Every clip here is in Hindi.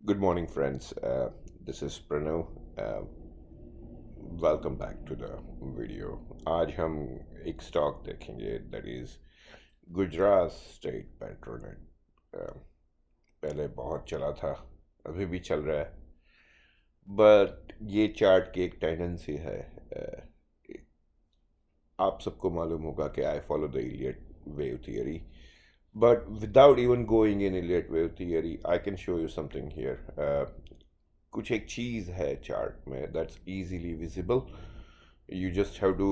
Good morning, friends. This is Pranav. Uh, Welcome back to the video. आज हम एक स्टॉक देखेंगे that is Gujarat State Petronet. पहले बहुत चला था, अभी भी चल रहा है, बट ये चार्ट की एक टेंडेंसी है। आप सबको मालूम होगा कि I follow the Elliot wave theory, but without even going in Elliott wave theory, I can show you something here. कुछ एक चीज़ है चार्ट में that's easily visible. You just have to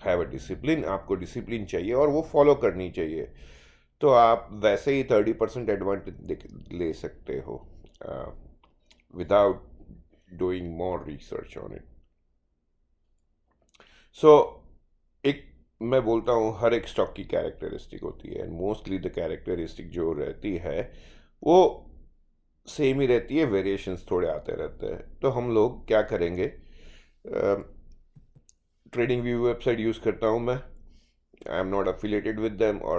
have a discipline. आपको डिसिप्लिन चाहिए और वो फॉलो करनी चाहिए, तो आप वैसे ही 30% एडवांटेज ले सकते हो without doing more research on it. So एक मैं बोलता हूँ हर एक स्टॉक की कैरेक्टरिस्टिक होती है, एंड मोस्टली द कैरेक्टरिस्टिक जो रहती है वो सेम ही रहती है, वेरिएशंस थोड़े आते रहते हैं। तो हम लोग क्या करेंगे, ट्रेडिंग व्यू वेबसाइट यूज़ करता हूँ मैं। I am not affiliated with them, or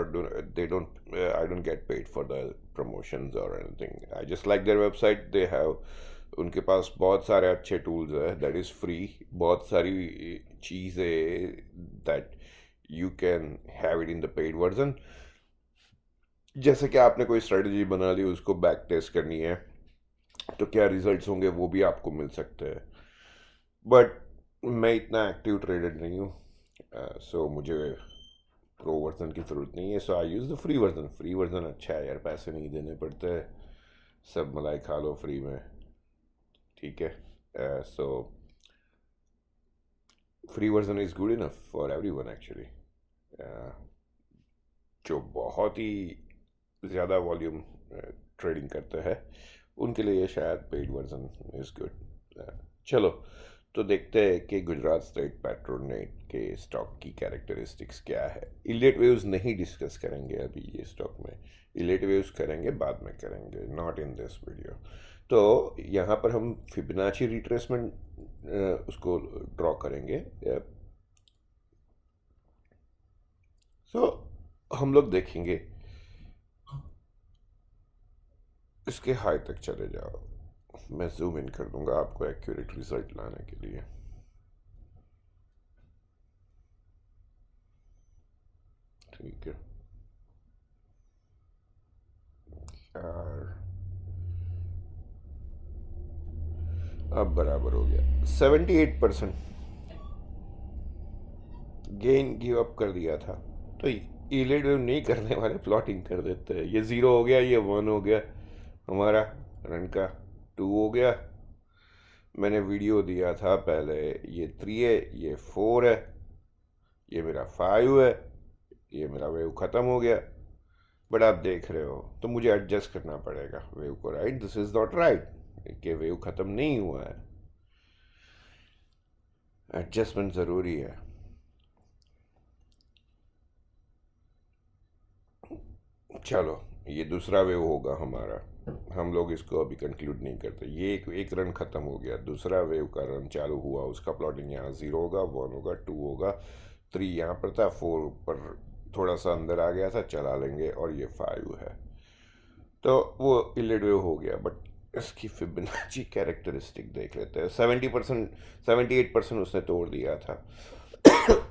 they don't I don't get paid for the promotions or anything. I just like their website. They have, उनके पास बहुत सारे अच्छे टूल्स है दैट इज़ फ्री। बहुत सारी चीज़ें that you can have it in the paid version. जैसे कि आपने कोई स्ट्रेटजी बना ली, उसको बैक टेस्ट करनी है, तो क्या रिजल्ट्स होंगे वो भी आपको मिल सकते हैं। बट मैं इतना एक्टिव ट्रेडर नहीं हूँ, सो मुझे प्रो वर्जन की ज़रूरत नहीं है। So I use the free version. Free version अच्छा है यार, पैसे नहीं देने पड़ते, सब मलाई खा लो फ्री में, ठीक है। So free version is good enough for every one actually. जो बहुत ही ज़्यादा वॉल्यूम ट्रेडिंग करते हैं उनके लिए शायद पेड वर्जन इज़ गुड। चलो, तो देखते हैं कि गुजरात स्टेट पेट्रोनेट के स्टॉक की कैरेक्टरिस्टिक्स क्या है। इलियट वेव्स नहीं डिस्कस करेंगे अभी ये स्टॉक में, इलियट वेव्स करेंगे बाद में करेंगे, नॉट इन दिस वीडियो। तो यहाँ पर हम फिबोनाची रिट्रेसमेंट उसको ड्रॉ करेंगे। सो हम लोग देखेंगे, इसके हाई तक चले जाओ। मैं जूम इन कर दूंगा आपको एक्यूरेट रिजल्ट लाने के लिए। ठीक है यार, अब बराबर हो गया 78%। गेन गिव अप कर दिया था, तो इलेट वेव नहीं करने वाले प्लॉटिंग कर देते हैं। ये ज़ीरो हो गया, ये वन हो गया, हमारा रन का टू हो गया। मैंने वीडियो दिया था पहले, ये थ्री है, ये फोर है, ये मेरा फाइव है, ये मेरा वेव ख़त्म हो गया। बट आप देख रहे हो तो मुझे एडजस्ट करना पड़ेगा वेव को, right? This is not right कि वेव ख़त्म नहीं हुआ है, एडजस्टमेंट ज़रूरी है। चलो, ये दूसरा वेव होगा हमारा, हम लोग इसको अभी कंक्लूड नहीं करते। ये एक रन ख़त्म हो गया, दूसरा वेव का रन चालू हुआ, उसका प्लॉटिंग यहाँ ज़ीरो होगा, वन होगा, टू होगा, थ्री यहाँ पर था, फोर पर थोड़ा सा अंदर आ गया था, चला लेंगे, और ये फाइव है। तो वो इलिड वेव हो गया। बट इसकी फिबोनाची कैरेक्टरिस्टिक देख लेते हैं। 70%, 78% उसने तोड़ दिया था।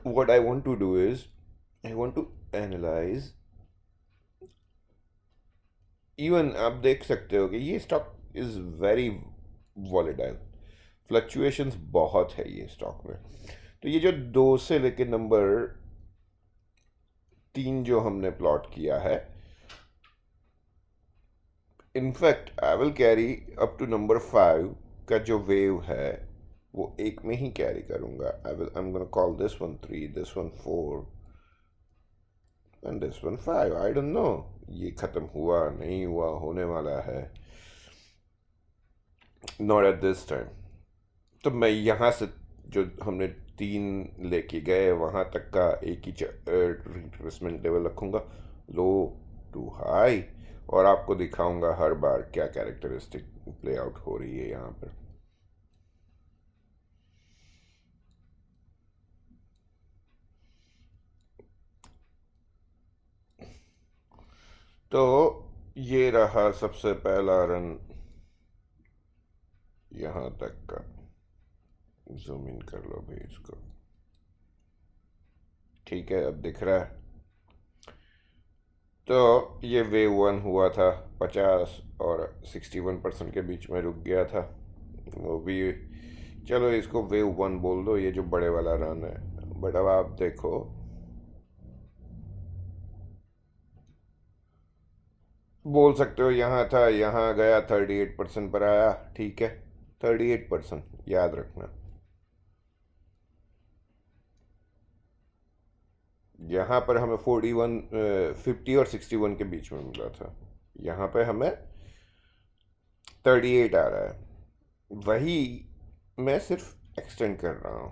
what I want to do is I want to analyze। Even आप देख सकते हो कि ये stock is very volatile, fluctuations बहुत है ये स्टॉक में। तो ये जो दो से लेके नंबर तीन जो हमने प्लॉट किया है, in fact I will carry up to number five का जो वेव है वो एक में ही कैरी करूंगा। I am gonna call this one three, this one four, and this one five. I don't know ये खत्म हुआ नहीं हुआ, होने वाला है, नॉट एट दिस टाइम। तो मैं यहाँ से जो हमने तीन लेके गए वहाँ तक का एक ही रिट्रेसमेंट लेवल रखूँगा, लो टू हाई, और आपको दिखाऊंगा हर बार क्या कैरेक्टरिस्टिक प्ले आउट हो रही है यहाँ पर। तो ये रहा सबसे पहला रन, यहाँ तक का। जूम इन कर लो भाई इसको। ठीक है, अब दिख रहा है। तो ये वेव वन हुआ था, 50 और 61% के बीच में रुक गया था वो भी। चलो इसको वेव वन बोल दो, ये जो बड़े वाला रन है। बट अब आप देखो, बोल सकते हो यहाँ था, यहाँ गया, 38% पर आया। ठीक है, 38% याद रखना। यहाँ पर हमें 41, 50 और 61 के बीच में मिला था। यहाँ पे हमें 38 आ रहा है। वही मैं सिर्फ एक्सटेंड कर रहा हूँ,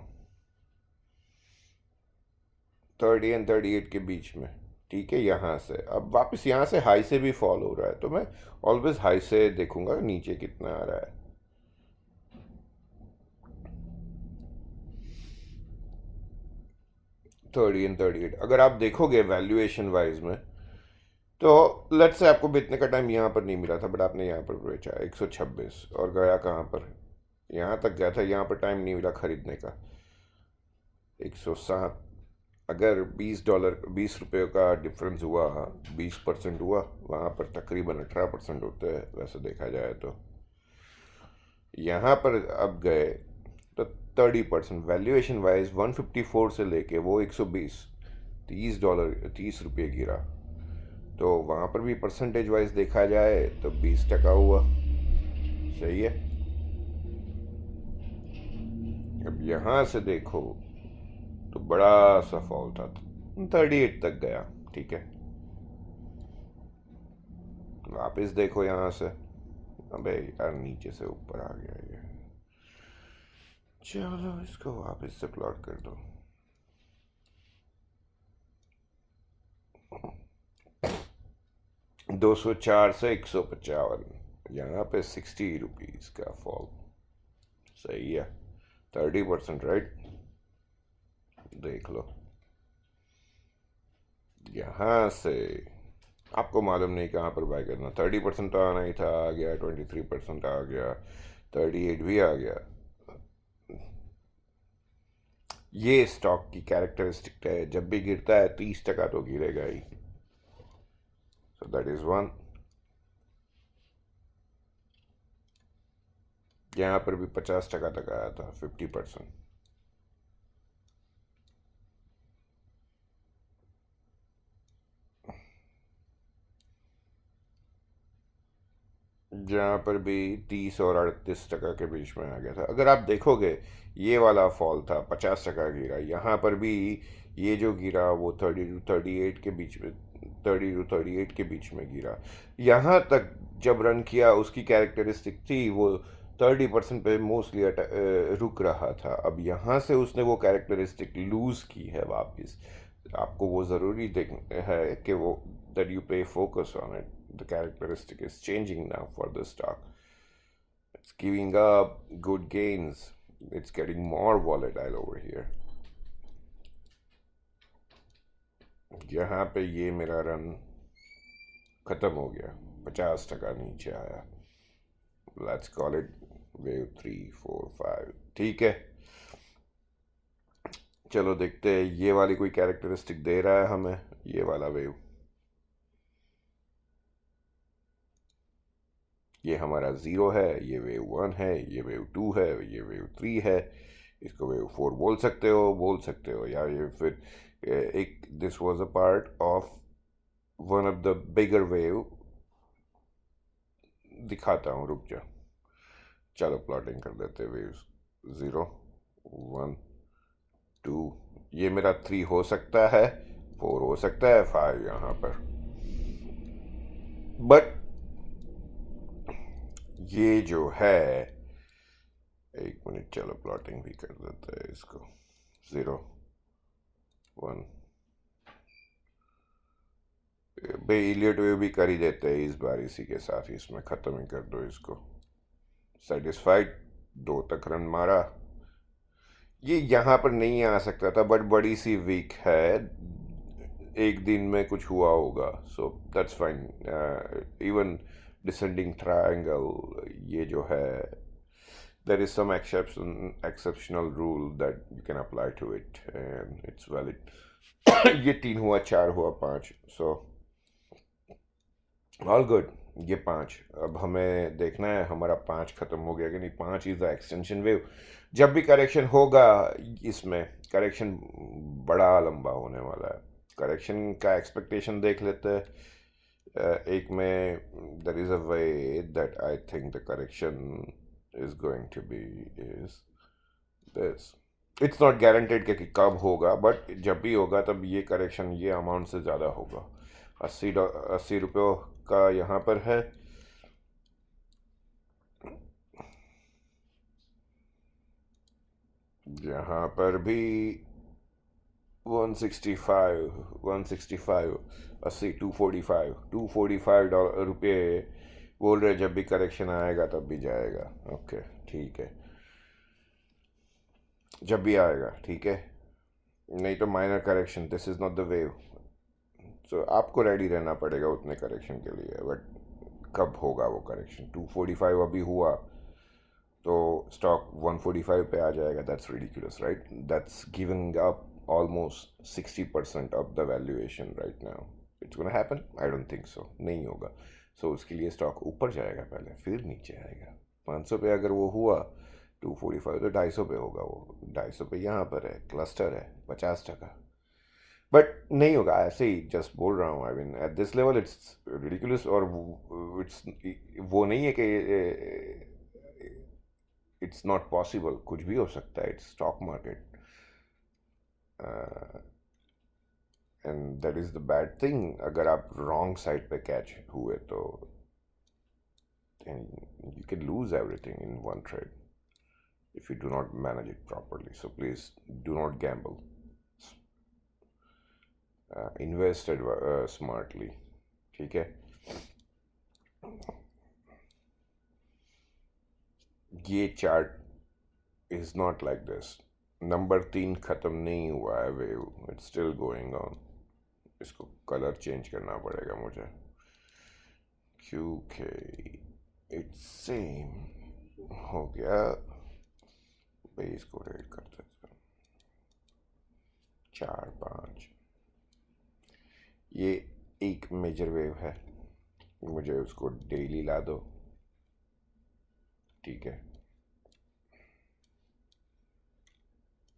30 एंड 38 के बीच में। ठीक है, यहाँ से अब वापस यहाँ से हाई से भी फॉल हो रहा है, तो मैं ऑलवेज हाई से देखूंगा नीचे कितना आ रहा है। 30 एंड 38 अगर आप देखोगे वैल्यूएशन वाइज में, तो लेट्स से आपको बेचने का टाइम यहाँ पर नहीं मिला था, बट आपने यहाँ पर बेचा 126 और गया कहाँ पर, यहाँ तक गया था। यहाँ पर टाइम नहीं मिला खरीदने का, 107। अगर $20, $20 का डिफरेंस हुआ, 20% हुआ, वहाँ पर तकरीबन 18% होते हैं वैसे देखा जाए तो। यहाँ पर अब गए तो 30% वैल्यूएशन वाइज 154 से लेके वो 120, $30, $30 गिरा। तो वहाँ पर भी परसेंटेज वाइज देखा जाए तो 20% हुआ। सही है। अब यहाँ से देखो तो बड़ा सा फॉल था, 38 तक गया। ठीक है, वापस देखो यहाँ से, अबे यार नीचे से ऊपर आ गया ये। चलो इसको वापस से प्लॉट कर दो। $204 से 155, यहाँ पे ₹60 का फॉल। सही है, 30%, राइट। देख लो यहाँ से, आपको मालूम नहीं कहाँ पर बाय करना। 30% तो आना ही था, आ गया। 23% आ गया, 38 भी आ गया। ये स्टॉक की कैरेक्टरिस्टिक है, जब भी गिरता है 30% तो गिरेगा ही। So that is one. यहाँ पर भी 50% तक आया था, 50%। जहाँ पर भी 30 और 38% के बीच में आ गया था। अगर आप देखोगे ये वाला फॉल था, 50% गिरा। यहाँ पर भी ये जो गिरा वो 30 to 38 के बीच में, 30 to 38 के बीच में गिरा। यहाँ तक जब रन किया उसकी कैरेक्टरिस्टिक थी वो 30% पे मोस्टली रुक रहा था। अब यहाँ से उसने वो कैरेक्टरिस्टिक लूज की है वापस। आपको वो ज़रूरी देख है कि वो, that you pay focus on it. The characteristic is changing now for the stock. It's giving up good gains. It's getting more volatile over here. यहाँ पे ये मेरा रन खत्म हो गया, 50% नीचे आया। Let's call it wave 3, 4, 5। ठीक है, चलो देखते हैं ये वाली कोई कैरेक्टरिस्टिक दे रहा है हमें, ये वाला वेव। ये हमारा 0 है, ये वेव 1 है, ये वेव 2 है, ये वेव 3 है। इसको वेव 4 बोल सकते हो, या ये फिर एक, this was a part of one of the bigger wave. दिखाता हूँ, रुक जा। चलो प्लॉटिंग कर देते हैं वेव्स। 0, 1, 2, ये मेरा 3 हो सकता है, 4 हो सकता है, 5 यहाँ पर। बट ये जो है, एक मिनट, चलो प्लॉटिंग भी कर देते हैं इसको। 0, 1, बे इलियट वेव भी कर ही देते हैं इस बार, इसी के साथ ही इसमें ख़त्म ही कर दो इसको। सेटिस्फाइड, 2 तक रन मारा। ये यहाँ पर नहीं आ सकता था, बट बड़ी सी वीक है, एक दिन में कुछ हुआ होगा। So that's fine. Even descending triangle ये जो है, there is some exceptional rule that you can apply to it and it's valid. ये तीन हुआ, चार हुआ, पांच. So all good. ये पांच, अब हमें देखना है हमारा पांच खत्म हो गया कि नहीं. पांच इज द एक्सटेंशन वेव. जब भी करेक्शन होगा, इसमें करेक्शन बड़ा लंबा होने वाला है. करेक्शन का एक्सपेक्टेशन देख लेते हैं. एक में there is a way that I think the correction is going to be is this. It's not guaranteed कि कब होगा, बट जब भी होगा तब ये करेक्शन ये अमाउंट से ज़्यादा होगा. 80 रुपये का यहाँ पर है. यहाँ पर भी 165, 165, 80, 245 रुपये बोल रहे. जब भी करेक्शन आएगा तब भी जाएगा. ओके ठीक है, जब भी आएगा ठीक है. नहीं तो minor correction, this is not the wave. So आपको रेडी रहना पड़ेगा उतने करेक्शन के लिए. बट कब होगा वो करेक्शन? 245 अभी हुआ तो स्टॉक 145 पे आ जाएगा. That's ridiculous, right? That's giving up almost 60% of the valuation right now. It's gonna happen? I don't think so. नहीं होगा. सो उसके लिए स्टॉक ऊपर जाएगा पहले, फिर नीचे आएगा. 500 पे अगर वो हुआ 245 तो 250 पे होगा. वो 250 पे यहाँ पर है, क्लस्टर है 50%. बट नहीं होगा. ऐसे ही जस्ट बोल रहा हूँ. I mean at this level it's ridiculous. और इट्स वो नहीं है कि इट्स नॉट पॉसिबल. कुछ भी हो सकता है. It's stock market and that is the bad thing. अगर आप रॉन्ग साइड पे कैच हुए तो you can lose everything in one trade if you do not manage it properly. So please do not gamble. Invest smartly. ठीक है. ये chart is not like this. Number 3 खत्म नहीं हुआ है wave. It's still going on. इसको कलर चेंज करना पड़ेगा मुझे क्योंकि इट्स सेम हो गया. भाई इसको रेड करते हैं 4, 5. ये एक मेजर वेव है. मुझे उसको डेली ला दो. ठीक है.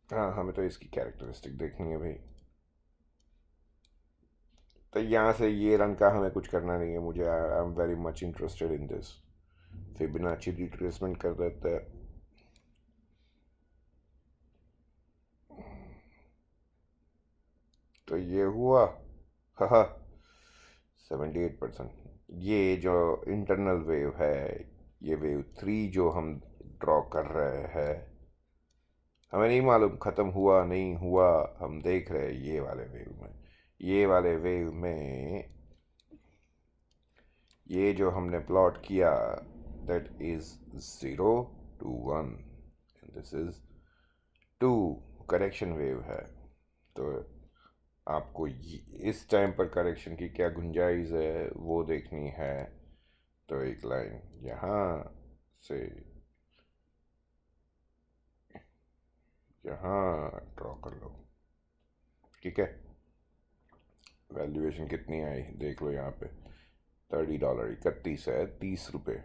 हाँ, हमें तो इसकी कैरेक्टरिस्टिक देखनी है भाई. तो यहाँ से ये रन का हमें कुछ करना नहीं है. मुझे I am very much interested in this. Fibonacci retracement कर देते हैं. तो ये हुआ. हाँ, 78%. ये जो इंटरनल वेव है, ये वेव 3 जो हम ड्रॉ कर रहे हैं, हमें नहीं मालूम ख़त्म हुआ नहीं हुआ. हम देख रहे हैं ये वाले वेव में. ये वाले वेव में ये जो हमने प्लॉट किया that is 0 to 1 and this is 2. Correction wave है. तो आपको इस टाइम पर करेक्शन की क्या गुंजाइश है वो देखनी है. तो एक लाइन यहाँ से यहाँ ड्रॉ कर लो. ठीक है. वैल्यूएशन कितनी आई देख लो. यहाँ पे $30, 31 है. 30 रुपये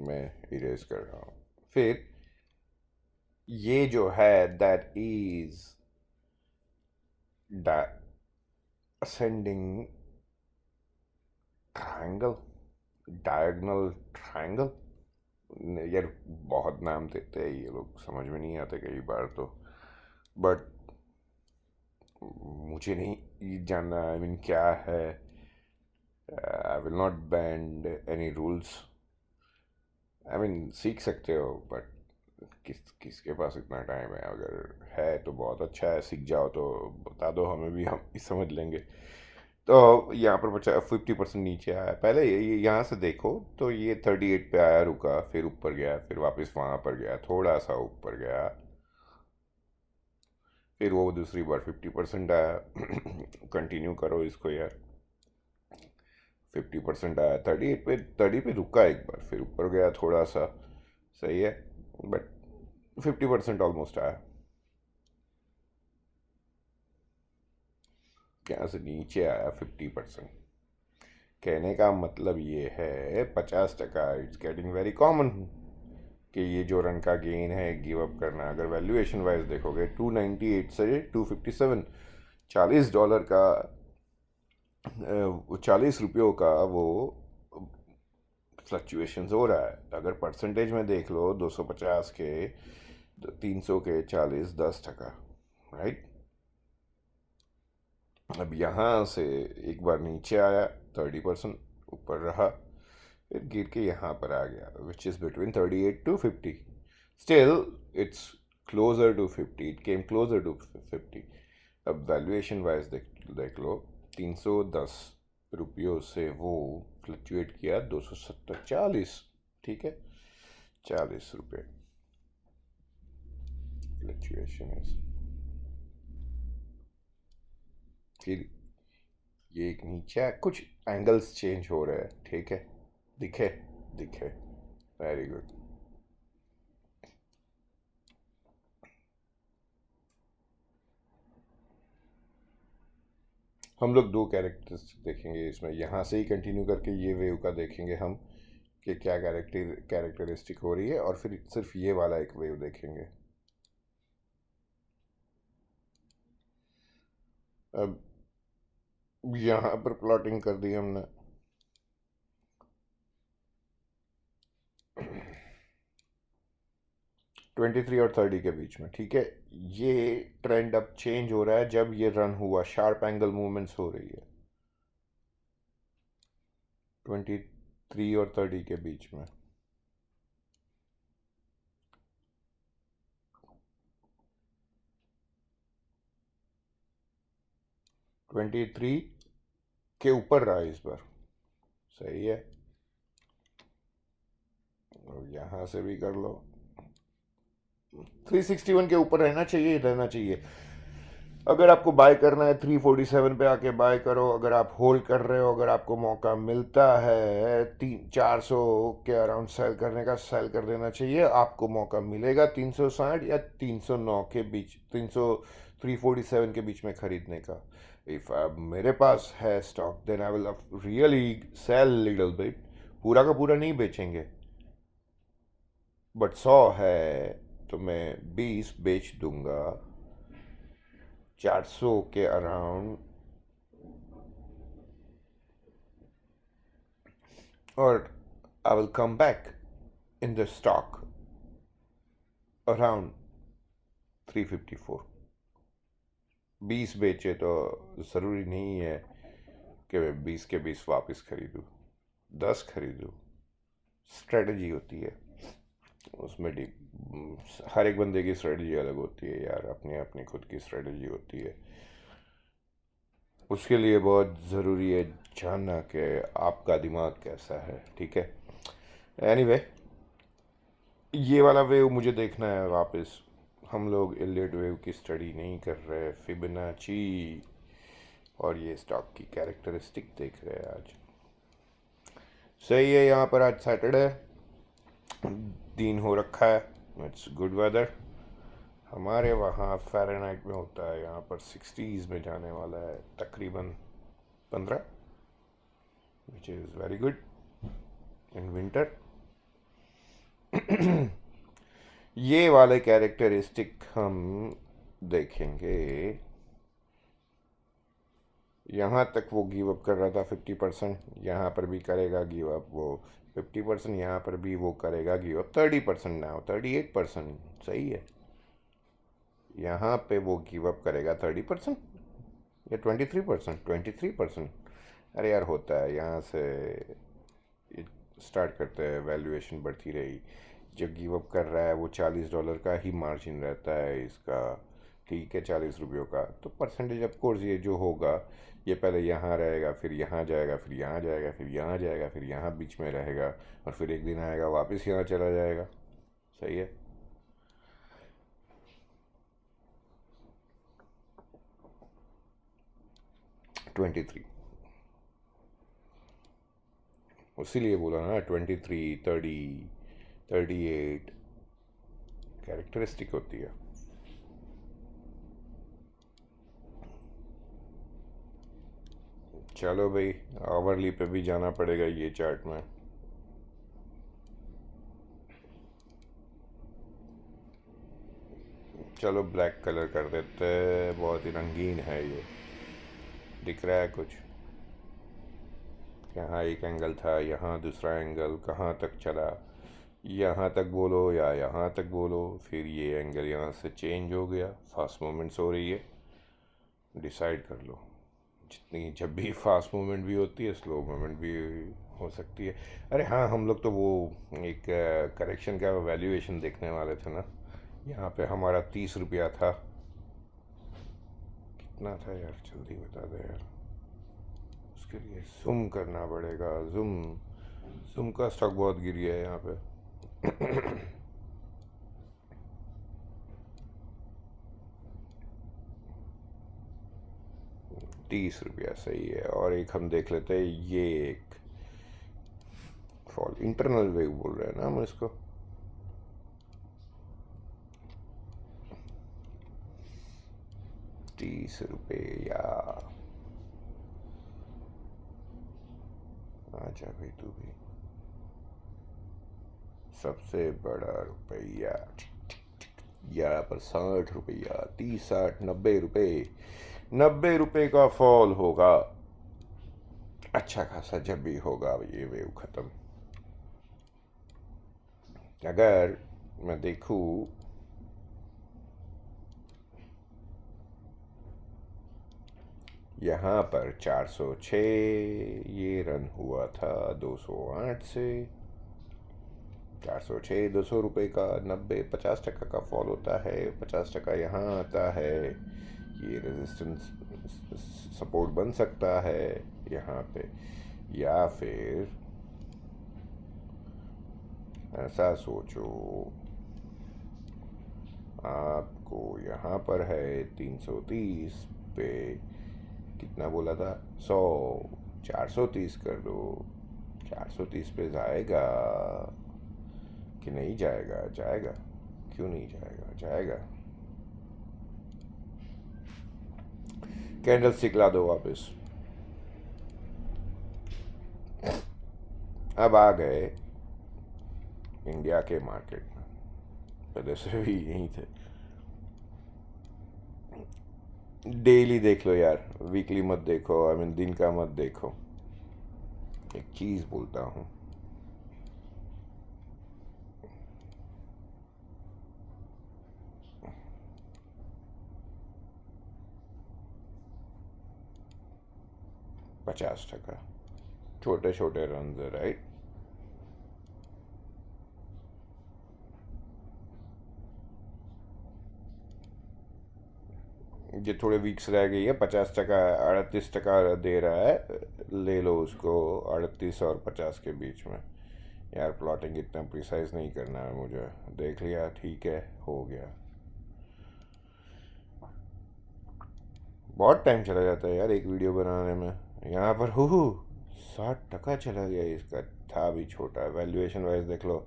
मैं इरेज कर रहा हूँ. फिर ये जो है that is ascending triangle, diagonal triangle. यार बहुत नाम देते हैं ये लोग, समझ में नहीं आते कई बार तो. बट मुझे नहीं जानना. आई मीन क्या है. I will not band any rules. I mean सीख सकते हो बट किसके पास इतना टाइम है. अगर है तो बहुत अच्छा है. सीख जाओ तो बता दो हमें भी, हम भी समझ लेंगे. तो यहाँ पर 50% नीचे आया. पहले यहाँ से देखो तो ये 38 पे आया, रुका, फिर ऊपर गया, फिर वापस वहाँ पर गया, थोड़ा सा ऊपर गया, फिर वो दूसरी बार 50% आया. कंटिन्यू करो इसको यार. 50% आया. 38 पे 30 पे रुका एक बार, फिर ऊपर गया थोड़ा सा, सही है, बट 50% ऑलमोस्ट आया। यहाँ से नीचे आया 50%। कहने का मतलब ये है 50%। इट्स गेटिंग वेरी कॉमन कि ये जो रन का गेन है गिव अप करना। अगर वैल्यूएशन वाइज देखोगे 298 से 257, $40 का, 40 रुपयों का वो फ्लक्चुएशंस हो रहा है। अगर परसेंटेज में देख लो 250 के, 300 के 40, 10%, राइट। अब यहाँ से एक बार नीचे आया, 30% ऊपर रहा, फिर गिर के यहाँ पर आ गया, which is between 38 to 50। Still it's closer to 50, it came closer to 50। अब वैल्यूएशन वाइज देख लो, 310 रुपयों से वो फ्लक्चुएट किया 270, 40, ठीक है, 40 रुपये फ्लक्चुएशन इज। फिर ये एक नीचे कुछ एंगल्स चेंज हो रहे हैं, ठीक है, दिखे, दिखे, वेरी गुड। हम लोग दो कैरेक्टर्स देखेंगे इसमें, यहाँ से ही कंटिन्यू करके ये वेव का देखेंगे हम कि क्या कैरेक्टरिस्टिक हो रही है, और फिर सिर्फ ये वाला एक वेव देखेंगे। अब यहाँ पर प्लॉटिंग कर दी हमने। 23 और 30 के बीच में, ठीक है। ये ट्रेंड अब चेंज हो रहा है जब ये रन हुआ, शार्प एंगल मूवमेंट्स हो रही है 23 और 30 के बीच में। ट्वेंटी थ्री के ऊपर रहा इस बार, सही है। और यहाँ से भी कर लो, 361 के ऊपर रहना चाहिए। अगर आपको बाय करना है 347 पे आके बाय करो। अगर आप होल्ड कर रहे हो, अगर आपको मौका मिलता है 400 के अराउंड सेल करने का, सेल कर देना चाहिए। आपको मौका मिलेगा 360 या 309 के बीच, 347 के बीच में खरीदने का। इफ मेरे पास है stock, then I will really sell little bit. पूरा का पूरा नहीं बेचेंगे, बट 100 है तो मैं 20 बेच दूंगा 400 के अराउंड। और I will come back in the stock around 354। 20 बेचे तो ज़रूरी नहीं है कि मैं 20 के 20 वापस खरीदूँ, 10 खरीदूँ। स्ट्रेटजी होती है उसमें। हर एक बंदे की स्ट्रेटजी अलग होती है यार, अपनी अपनी खुद की स्ट्रेटजी होती है। उसके लिए बहुत ज़रूरी है जानना कि आपका दिमाग कैसा है, ठीक है। एनीवे ये वाला वेव मुझे देखना है वापस। हम लोग इलियट वेव की स्टडी नहीं कर रहे, फिबोनाची और ये स्टॉक की कैरेक्टरिस्टिक देख रहे हैं आज। सही है, यहाँ पर आज सैटरडे दिन हो रखा है, इट्स गुड वेदर। हमारे वहाँ फ़ारेनहाइट में होता है, यहाँ पर 60s में जाने वाला है, तकरीबन 15, which is very good in winter. ये वाले कैरेक्टरिस्टिक हम देखेंगे। यहाँ तक वो गिव अप कर रहा था 50%, यहाँ पर भी करेगा गिव अप वो 50%, यहाँ पर भी वो करेगा गिव अप 30%, नाउ 38%, सही है। यहाँ पे वो गिव अप करेगा 30% या 23%, 23%। अरे यार होता है, यहाँ से स्टार्ट करते हैं, वैल्यूएशन बढ़ती रही। जो गिव अप कर रहा है वो $40 का ही मार्जिन रहता है इसका, ठीक है, 40 रुपयों का। तो परसेंटेज ऑफ कोर्स ये जो होगा, ये पहले यहाँ रहेगा, फिर यहाँ जाएगा, फिर यहाँ जाएगा, फिर यहाँ जाएगा, फिर यहाँ बीच में रहेगा, और फिर एक दिन आएगा वापस यहाँ चला जाएगा, सही है। ट्वेंटी थ्री, इसीलिए बोला ना 23, 30, 38 कैरेक्टरिस्टिक होती है। चलो भाई, आवरली पे भी जाना पड़ेगा ये चार्ट में। चलो ब्लैक कलर कर देते हैं, बहुत ही रंगीन है ये। दिख रहा है कुछ? यहाँ एक एंगल था, यहाँ दूसरा एंगल, कहाँ तक चला? यहाँ तक बोलो या यहाँ तक बोलो, फिर ये एंगल यहाँ से चेंज हो गया, फास्ट मूवमेंट्स हो रही है। डिसाइड कर लो। जितनी जब भी फास्ट मूवमेंट भी होती है, स्लो मूवमेंट भी हो सकती है। अरे हाँ, हम लोग तो वो एक करेक्शन का वैल्यूएशन देखने वाले थे ना। यहाँ पे हमारा 30 रुपया था। कितना था यार, जल्दी बता दे यार। उसके लिए जूम करना पड़ेगा, जूम। जूम का स्टॉक बहुत गिर गया है यहाँ पे। 30 रुपया सही है। और एक हम देख लेते हैं, ये एक फॉल इंटरनल वेव बोल रहे हैं ना हम इसको। 30 रुपया। आजा भाई तू भी। सबसे बड़ा रुपया यहाँ पर 60 रुपया, 30, 60, 90 रुपये। 90 रुपये का फॉल होगा अच्छा खासा जब भी होगा ये वेव ख़त्म। अगर मैं देखूँ, यहाँ पर 406 ये रन हुआ था 208 से। 406, 200 रुपये का 90-50% का फॉल होता है। 50% यहाँ आता है। ये रेजिस्टेंस सपोर्ट बन सकता है यहाँ पे। या फिर ऐसा सोचो, आपको यहाँ पर है 330 पे, कितना बोला था, 100, 430 कर दो। 430 पे जाएगा कि नहीं जाएगा? जाएगा, क्यों नहीं जाएगा? जाएगा। कैंडल स्टिक ला दो वापस। अब आ गए इंडिया के मार्केट में। पहले से भी यहीं थे। डेली देख लो यार, वीकली मत देखो। आई मीन दिन का मत देखो। एक चीज़ बोलता हूँ, पचास टका छोटे छोटे रन है, राइट। ये थोड़े वीक्स रह गई है। 50 टका, 38 टका दे रहा है। ले लो उसको, 38 और 50 के बीच में। यार प्लॉटिंग इतना प्रिसाइज नहीं करना है मुझे। देख लिया, ठीक है, हो गया। बहुत टाइम चला जाता है यार एक वीडियो बनाने में। यहाँ पर 60 टका चला गया इसका। था भी छोटा। वैल्यूएशन वाइज देख लो,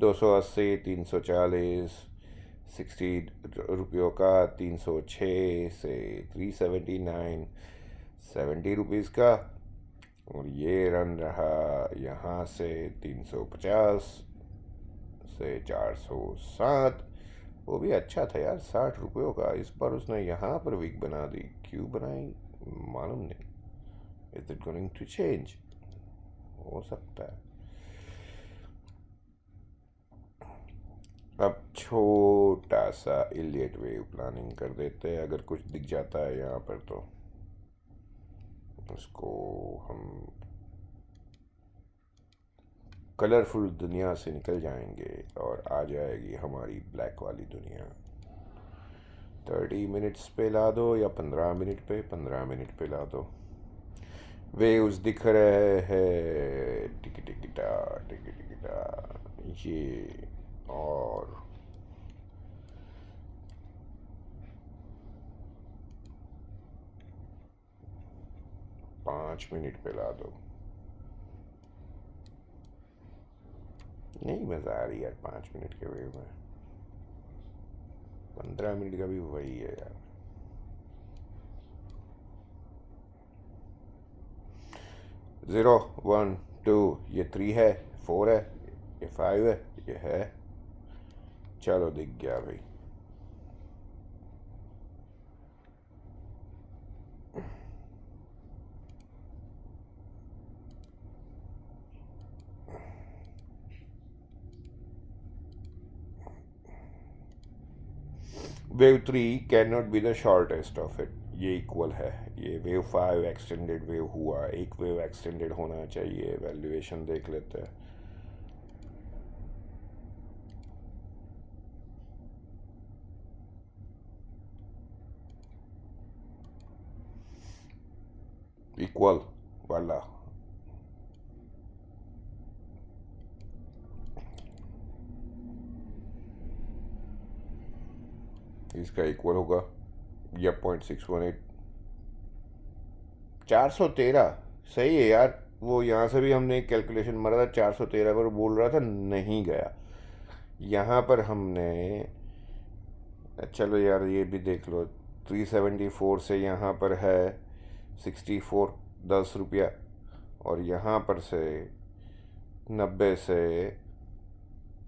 280, 340, 60 रुपयों का, 306 से 379, 70 रुपीज़ का। और ये रन रहा यहाँ से 350 से 407। वो भी अच्छा था यार, 60 रुपयों का। इस बार उसने यहाँ पर वीक बना दी, क्यों बनाई मालूम नहीं। Is it going to change? हो सकता है। अब छोटा सा इलियट वेव प्लानिंग कर देते हैं। अगर कुछ दिख जाता है यहाँ पर तो उसको हम कलरफुल दुनिया से निकल जाएंगे और आ जाएगी हमारी ब्लैक वाली दुनिया। 30 मिनट्स पे ला दो या 15 मिनट पे, 15 मिनट पे ला दो। वेव्स दिख रहे हैं, टिकी टिकिटा टिकी टिकिटा। ये और 5 मिनट पे ला दो। नहीं मज़ा आ रही यार 5 मिनट के वेव में, 15 मिनट का भी वही है यार। 0 1 2, ये 3 है, 4 है, ये 5 है, ये है। चलो दिख गया भाई। Wave 3 can not be the shortest of it, ये इक्वल है। ये वेव 5 एक्सटेंडेड वेव हुआ, एक वेव एक्सटेंडेड होना चाहिए। वैल्यूएशन देख लेते हैं। इक्वल वाला इसका इक्वल होगा या 0.618, 413। सही है यार। वो यहाँ से भी हमने एक कैलकुलेशन मारा था 413 पर, बोल रहा था नहीं गया। यहाँ पर हमने, चलो यार ये भी देख लो, 374 से यहाँ पर है 64, 10 रुपया। और यहाँ पर से 90 से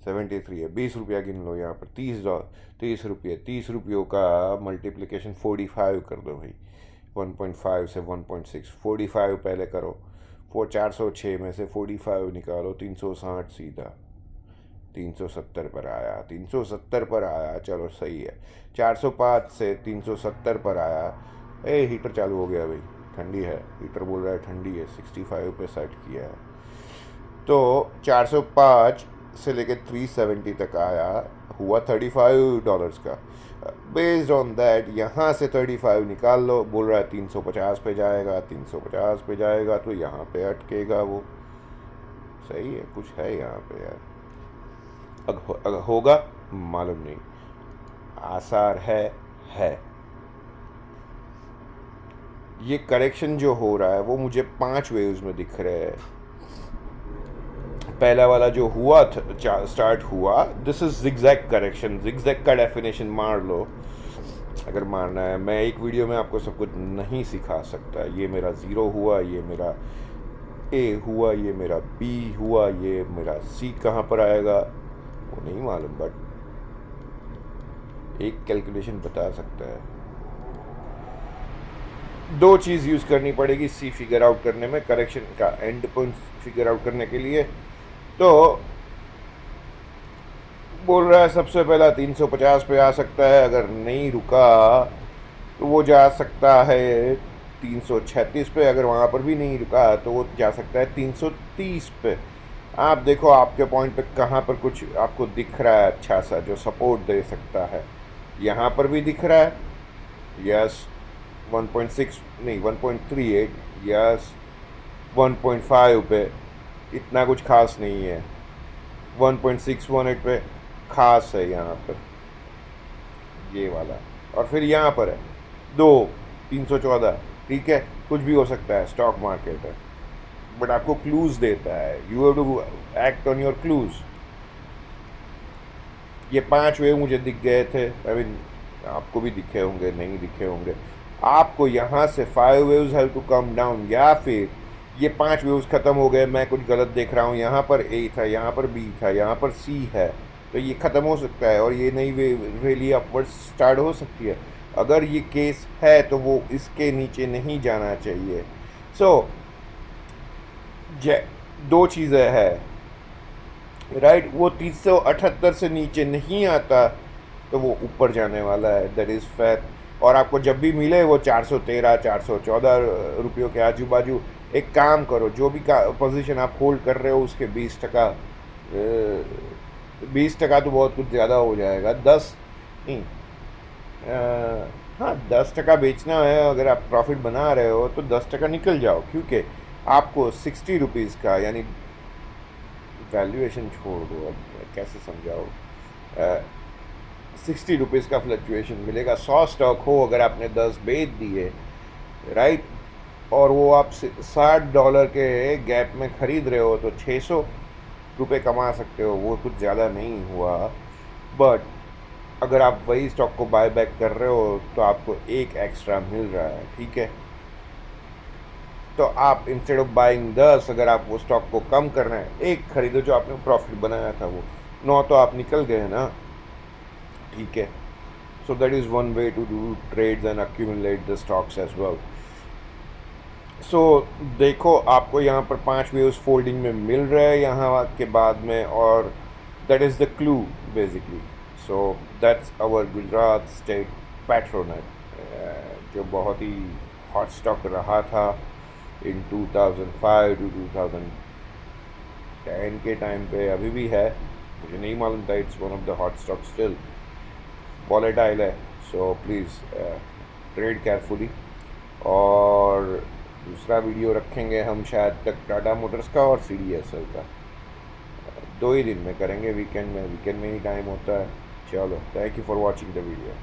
73 है, 20 रुपया गिन लो। यहाँ पर 30 रुपये, 30 रुपयों का मल्टीप्लिकेशन 45 कर दो भाई। 1.5 से 1.6, 45 पहले करो। 406 में से 45 निकालो, 360 सीधा 370 पर आया, 370 पर आया। चलो सही है। 405 से 370 पर आया। हीटर चालू हो गया भाई, ठंडी है। हीटर बोल रहा है ठंडी है, 65 पे सेट किया है। तो 405 से लेके 370 तक आया, हुआ $35 का। बेस्ड ऑन दैट यहाँ से 35 निकाल लो। बोल रहा है 350 पे जाएगा, 350 पे जाएगा तो यहाँ पे अटकेगा वो। सही है, कुछ है यहाँ पे यार। अगर होगा मालूम नहीं, आसार है। ये करेक्शन जो हो रहा है वो मुझे 5 वेव्स में दिख रहे हैं। पहला वाला जो हुआ स्टार्ट हुआ, this is zigzag correction. Zigzag का डेफिनेशन मार लो अगर मारना है। मैं एक वीडियो में आपको सब कुछ नहीं सिखा सकता। ये मेरा 0 हुआ, ये मेरा A हुआ, ये मेरा B हुआ, ये मेरा C कहाँ पर आएगा वो नहीं मालूम, बट एक कैलकुलेशन बता सकता है। 2 चीज़ यूज़ करनी पड़ेगी C फिगर आउट करने में, करेक्शन का एंड पॉइंट फिगर आउट करने के लिए। तो बोल रहा है सबसे पहला 350 पे आ सकता है, अगर नहीं रुका तो वो जा सकता है 336 पे, अगर वहाँ पर भी नहीं रुका तो वो जा सकता है 330 पे। आप देखो आपके पॉइंट पे कहाँ पर कुछ आपको दिख रहा है अच्छा सा जो सपोर्ट दे सकता है। यहाँ पर भी दिख रहा है, यस 1.6 नहीं 1.38, यस 1.5 पे इतना कुछ खास नहीं है। 1.618 पे खास है यहाँ पर ये वाला। और फिर यहाँ पर है 314। ठीक है, कुछ भी हो सकता है, स्टॉक मार्केट है, बट आपको क्लूज देता है। You have to act on your clues. ये 5 वेव मुझे दिख गए थे, आई मीन आपको भी दिखे होंगे, नहीं दिखे होंगे। आपको यहाँ से 5 waves have to come down, या फिर ये 5 वेव्स ख़त्म हो गए, मैं कुछ गलत देख रहा हूँ। यहाँ पर A था, यहाँ पर B था, यहाँ पर C है, तो ये ख़त्म हो सकता है और ये नई वेव रैली अपवर्ड स्टार्ट हो सकती है। अगर ये केस है तो वो इसके नीचे नहीं जाना चाहिए। सो 2 चीज़ें हैं, राइट। वो 378 से नीचे नहीं आता तो वो ऊपर जाने वाला है, दैट इज़ फेयर। और आपको जब भी मिले वो 413 414 रुपयों के आजू बाजू, एक काम करो, जो भी पोजीशन आप होल्ड कर रहे हो उसके 20%, 20% तो बहुत कुछ ज़्यादा हो जाएगा, 10 नहीं, हाँ 10% बेचना है। अगर आप प्रॉफिट बना रहे हो तो 10% निकल जाओ, क्योंकि आपको 60 रुपीज़ का, यानी वैल्यूएशन छोड़ दो, अब कैसे समझाओ, 60 रुपीज़ का फ्लक्चुएशन मिलेगा। 100 स्टॉक हो, अगर आपने 10 बेच दिए, राइट, और वो आप $60 के गैप में ख़रीद रहे हो तो 600 रुपए कमा सकते हो, वो कुछ ज़्यादा नहीं हुआ। बट अगर आप वही स्टॉक को बाय बैक कर रहे हो तो आपको एक एक्स्ट्रा मिल रहा है, ठीक है। तो आप इंस्टेड ऑफ बाइंग 10, अगर आप वो स्टॉक को कम कर रहे हैं, एक खरीदो जो आपने प्रॉफिट बनाया था, वो 9 तो आप निकल गए ना, ठीक है। So that is one way to do trades and accumulate the stocks as well. So देखो, आपको यहाँ पर 5 वेव्स फोल्डिंग में मिल रहा है यहाँ के बाद में, और that is the clue basically. So that's our Gujarat State Petronet, जो बहुत ही हॉट स्टॉक रहा था इन 2005 टू 2010 के टाइम पे, अभी भी है, मुझे नहीं मालूम था। It's one of the hot stock still, volatile है। So please trade carefully. और दूसरा वीडियो रखेंगे हम शायद तक टाटा मोटर्स का और CDSL का, 2 ही दिन में करेंगे, वीकेंड में ही टाइम होता है। चलो, thank you for watching the video.